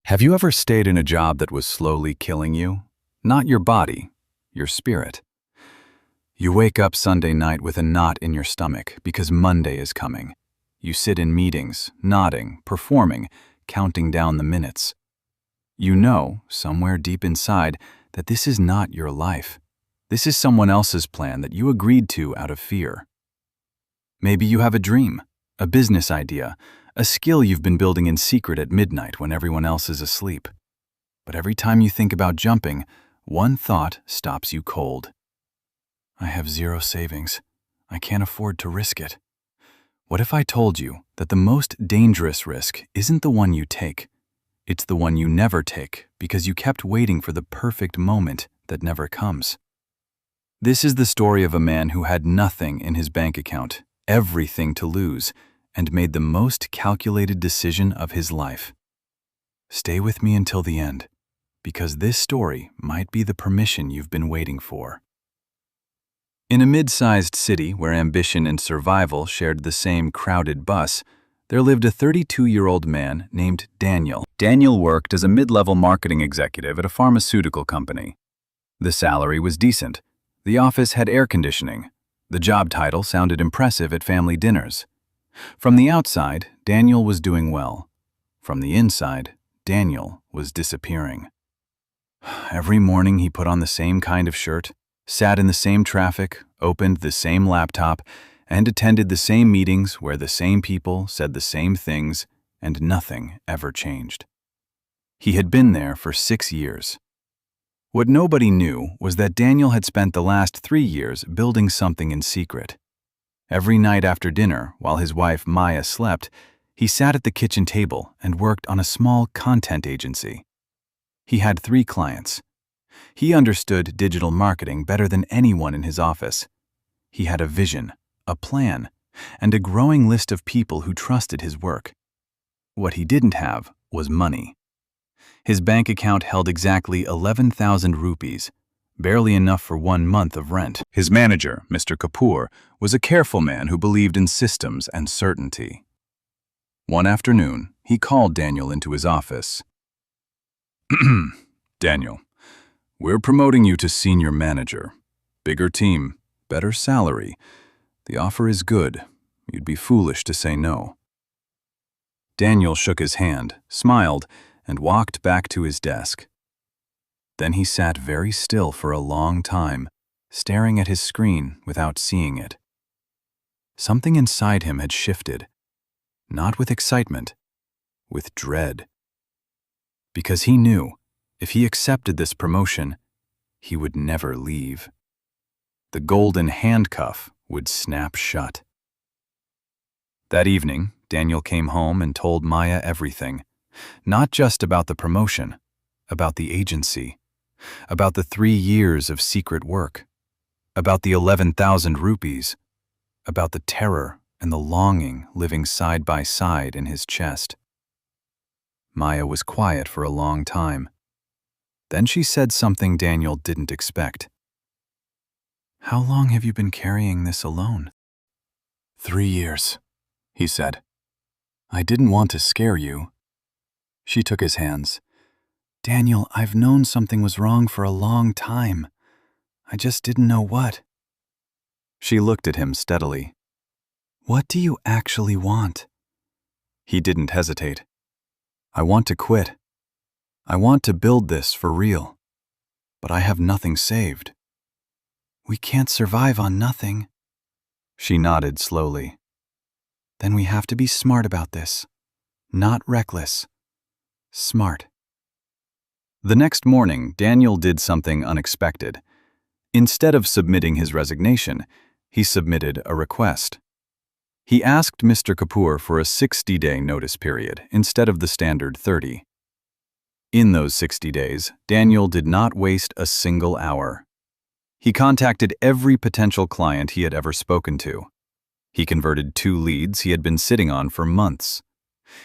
Have you ever stayed in a job that was slowly killing you? Not your body, your spirit. You wake up Sunday night with a knot in your stomach because Monday is coming. You sit in meetings, nodding, performing, counting down the minutes. You know, somewhere deep inside, that this is not your life. This is someone else's plan that you agreed to out of fear. Maybe you have a dream, a business idea, a skill you've been building in secret at midnight when everyone else is asleep. But every time you think about jumping, one thought stops you cold. I have zero savings. I can't afford to risk it. What if I told you that the most dangerous risk isn't the one you take? It's the one you never take because you kept waiting for the perfect moment that never comes. This is the story of a man who had nothing in his bank account, everything to lose, and made the most calculated decision of his life. Stay with me until the end, because this story might be the permission you've been waiting for. In a mid-sized city where ambition and survival shared the same crowded bus, there lived a 32-year-old man named Daniel. Daniel worked as a mid-level marketing executive at a pharmaceutical company. The salary was decent. The office had air conditioning. The job title sounded impressive at family dinners. From the outside, Daniel was doing well. From the inside, Daniel was disappearing. Every morning he put on the same kind of shirt, sat in the same traffic, opened the same laptop, and attended the same meetings where the same people said the same things, and nothing ever changed. He had been there for 6 years. What nobody knew was that Daniel had spent the last 3 years building something in secret. Every night after dinner, while his wife Maya slept, he sat at the kitchen table and worked on a small content agency. He had 3 clients. He understood digital marketing better than anyone in his office. He had a vision, a plan, and a growing list of people who trusted his work. What he didn't have was money. His bank account held exactly 11,000 rupees, barely enough for 1 month of rent. His manager, Mr. Kapoor, was a careful man who believed in systems and certainty. One afternoon, he called Daniel into his office. Daniel, we're promoting you to senior manager. Bigger team, better salary. The offer is good. You'd be foolish to say no. Daniel shook his hand, smiled, and walked back to his desk. Then he sat very still for a long time, staring at his screen without seeing it. Something inside him had shifted, not with excitement, with dread. Because he knew, if he accepted this promotion, he would never leave. The golden handcuff would snap shut. That evening, Daniel came home and told Maya everything, not just about the promotion, about the agency, about the 3 years of secret work, about the 11,000 rupees, about the terror and the longing living side by side in his chest. Maya was quiet for a long time. Then she said something Daniel didn't expect. How long have you been carrying this alone? 3 years, he said. I didn't want to scare you. She took his hands. Daniel, I've known something was wrong for a long time. I just didn't know what. She looked at him steadily. What do you actually want? He didn't hesitate. I want to quit. I want to build this for real. But I have nothing saved. We can't survive on nothing. She nodded slowly. Then we have to be smart about this. Not reckless. Smart. The next morning, Daniel did something unexpected. Instead of submitting his resignation, he submitted a request. He asked Mr. Kapoor for a 60-day notice period instead of the standard 30. In those 60 days, Daniel did not waste a single hour. He contacted every potential client he had ever spoken to. He converted 2 leads he had been sitting on for months.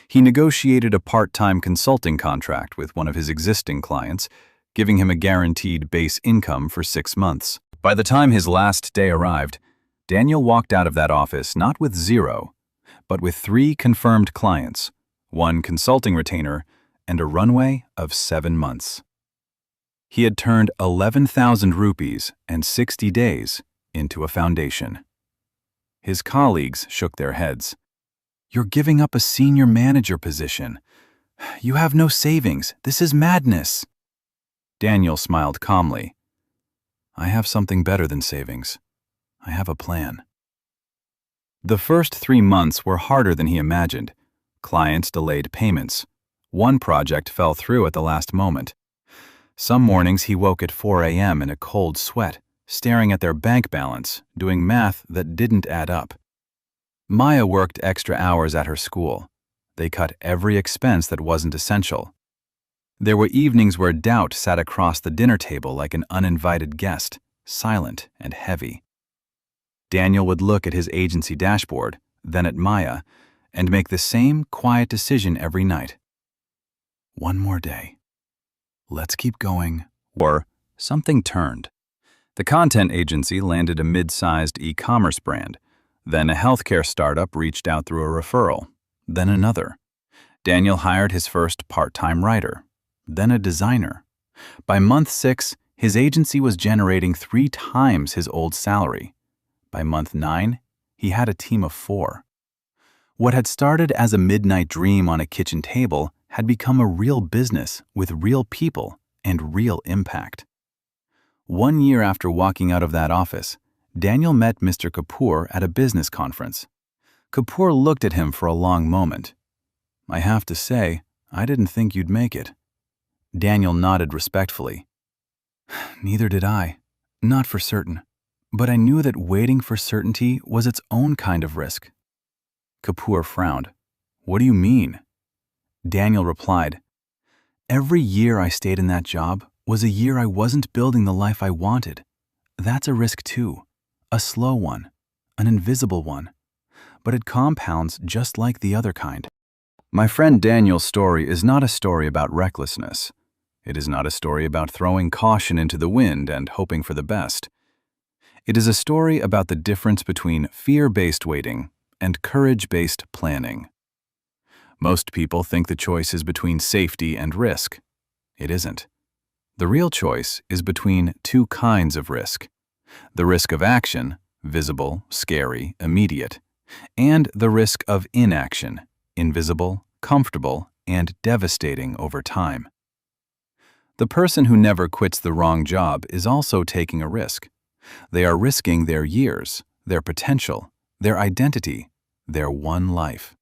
He negotiated a part-time consulting contract with one of his existing clients, giving him a guaranteed base income for 6 months. By the time his last day arrived, Daniel walked out of that office not with 0, but with 3 confirmed clients, 1 consulting retainer, and a runway of 7 months. He had turned 11,000 rupees and 60 days into a foundation. His colleagues shook their heads. "You're giving up a senior manager position. You have no savings. This is madness." Daniel smiled calmly. "I have something better than savings. I have a plan." The first 3 months were harder than he imagined. Clients delayed payments. One project fell through at the last moment. Some mornings he woke at 4 a.m. in a cold sweat, staring at their bank balance, doing math that didn't add up. Maya worked extra hours at her school. They cut every expense that wasn't essential. There were evenings where doubt sat across the dinner table like an uninvited guest, silent and heavy. Daniel would look at his agency dashboard, then at Maya, and make the same quiet decision every night. One more day. Let's keep going. Or something turned. The content agency landed a mid-sized e-commerce brand. Then a healthcare startup reached out through a referral. Then another. Daniel hired his first part-time writer. Then a designer. By month 6, his agency was generating 3 times his old salary. By month 9, he had a team of 4. What had started as a midnight dream on a kitchen table had become a real business with real people and real impact. 1 year after walking out of that office, Daniel met Mr. Kapoor at a business conference. Kapoor looked at him for a long moment. "I have to say, I didn't think you'd make it." Daniel nodded respectfully. "Neither did I. Not for certain. But I knew that waiting for certainty was its own kind of risk." Kapoor frowned. "What do you mean?" Daniel replied, "Every year I stayed in that job was a year I wasn't building the life I wanted. That's a risk too. A slow one, an invisible one. But it compounds just like the other kind." My friend Daniel's story is not a story about recklessness. It is not a story about throwing caution into the wind and hoping for the best. It is a story about the difference between fear-based waiting and courage-based planning. Most people think the choice is between safety and risk. It isn't. The real choice is between 2 kinds of risk. The risk of action, visible, scary, immediate, and the risk of inaction, invisible, comfortable, and devastating over time. The person who never quits the wrong job is also taking a risk. They are risking their years, their potential, their identity, their one life.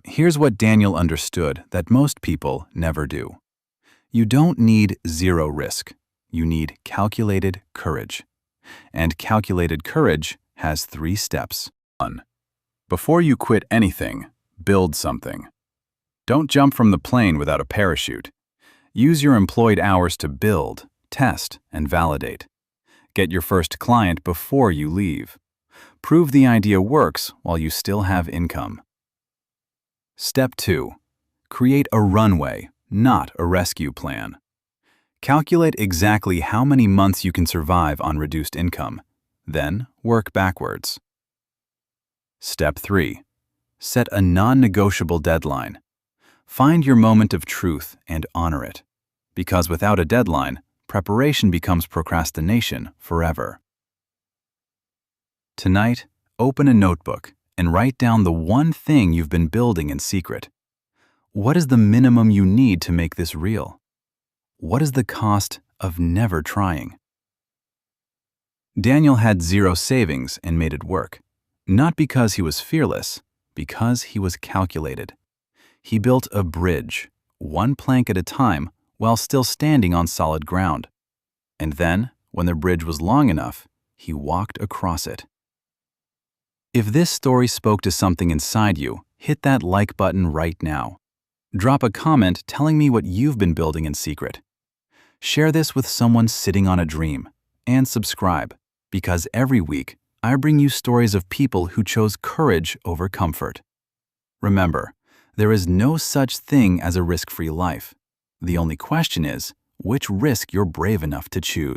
Here's what Daniel understood that most people never do. You don't need 0 risk. You need calculated courage. And calculated courage has 3 steps. 1. Before you quit anything, build something. Don't jump from the plane without a parachute. Use your employed hours to build, test, and validate. Get your first client before you leave. Prove the idea works while you still have income. Step 2. Create a runway, not a rescue plan. Calculate exactly how many months you can survive on reduced income. Then work backwards. Step 3. Set a non-negotiable deadline. Find your moment of truth and honor it. Because without a deadline, preparation becomes procrastination forever. Tonight, open a notebook and write down the one thing you've been building in secret. What is the minimum you need to make this real? What is the cost of never trying? Daniel had 0 savings and made it work. Not because he was fearless, because he was calculated. He built a bridge, 1 plank at a time, while still standing on solid ground. And then, when the bridge was long enough, he walked across it. If this story spoke to something inside you, hit that like button right now. Drop a comment telling me what you've been building in secret. Share this with someone sitting on a dream. And subscribe, because every week, I bring you stories of people who chose courage over comfort. Remember, there is no such thing as a risk-free life. The only question is, which risk you're brave enough to choose.